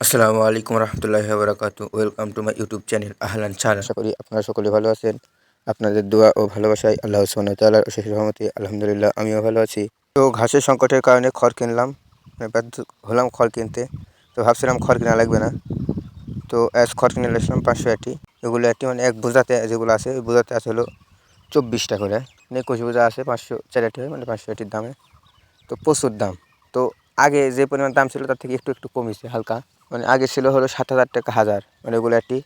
আসসালামু আলাইকুম রহমতুল্লাহি বারাকাতু। Welcome to my YouTube channel আহলান সাহলান। আশা করি আপনারা সকলে ভালো আছেন। আপনাদের দোয়া ও ভালোবাসায় আল্লাহ সুবহানাহু ওয়া তাআলার অশেষ রহমতে আলহামদুলিল্লাহ আমিও ভালো আছি। তো ঘাসের সংকটের কারণে খড় কিনলাম, বাধ্য হলাম খড় কিনতে। তো ভাবছিলাম খড় কেনা লাগবে না, তো খড় কিনে নিয়ে আসলাম 500 আটি। এগুলো আটি মানে এক বোঝাতে যেগুলো আছে ওই বোঝাতে আছে হলো 24টা করে। 21 বোঝা আছে 500 4 আটি হয়, মানে 500 আটির দামে। তো প্রচুর দাম। তো আগে যে পরিমাণ দাম ছিল তার থেকে একটু একটু কমেছে হালকা। মানে আগে ছিল হলো 7,000 টাকা হাজার, মানে ওগুলো একটি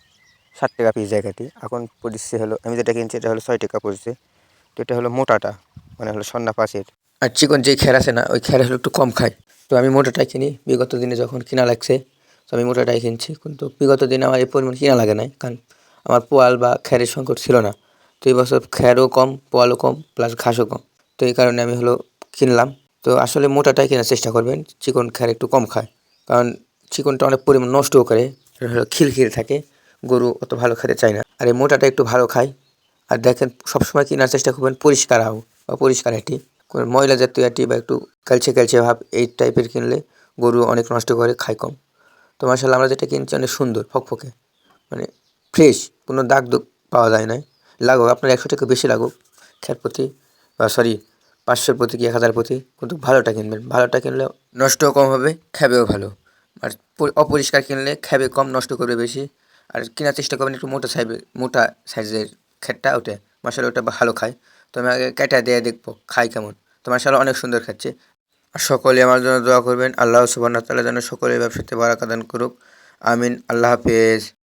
60 টাকা পিস জায়গাটি। এখন পড়ছে হলো, আমি যেটা কিনছি এটা হলো 6 টাকা পড়ছে। তো এটা হলো মোটাটা, মানে হলো সন্না পাশের। আর চিকন যে খ্যার আছে না, ওই খ্যার হলো একটু কম খায়। তো আমি মোটাটাই কিনি। বিগত দিনে যখন কিনা লাগছে তো আমি মোটাটাই কিনছি, কিন্তু বিগত দিনে আমার এই পরিমাণ কিনা লাগে নাই, কারণ আমার পোয়াল বা খ্যারের সংকট ছিল না। তো এই বছর খ্যারও কম, পোয়ালও কম, প্লাস ঘাসও কম। তো এই কারণে আমি হলো কিনলাম। তো আসলে মোটাটাই কেনার চেষ্টা করবেন, চিকন খ্যার একটু কম খায়, কারণ চিকনটা অনেক পরিমাণ নষ্টও করে, খিলখিলে থাকে, গরু অত ভালো খেতে চায় না। আর এই মোটাটা একটু ভালো খায়। আর দেখেন সবসময় কেনার চেষ্টা করবেন পরিষ্কার হাও বা পরিষ্কার আটি, কোনো ময়লা জাতীয় আটি বা একটু কালচে কালচে ভাব এই টাইপের কিনলে গরু অনেক নষ্ট করে, খায় কম। তো মাশাআল্লাহ আমরা যেটা কিনছি অনেক সুন্দর ফকফকে, মানে ফ্রেশ, কোনো দাগ দুগ পাওয়া যায় না। লাগুক আপনার 100 টাকা বেশি লাগুক খ্যার প্রতি, সরি 500 প্রতি কি 1000 প্রতি, কিন্তু ভালোটা কিনবেন। ভালোটা কিনলে নষ্টও কম হবে, খাবেও ভালো। আর অপরিষ্কার কিনলে খাবে কম, নষ্ট করবে বেশি। আর কেনার চেষ্টা করবেন একটু মোটা সাইজের খ্যারটা, ওটা মাশাআল্লাহ ওটা ভালো খায়। তো আমি আগে কেটে দিয়ে দেখবো খাই কেমন। তো মাশাআল্লাহ অনেক সুন্দর খাচ্ছে। আর সকলে আমার জন্য দোয়া করবেন, আল্লাহ সুবহানাহু ওয়া তাআলা যেন সকলের ব্যবসাতে বারাকা দান করুক। আমিন। আল্লাহ হাফেজ।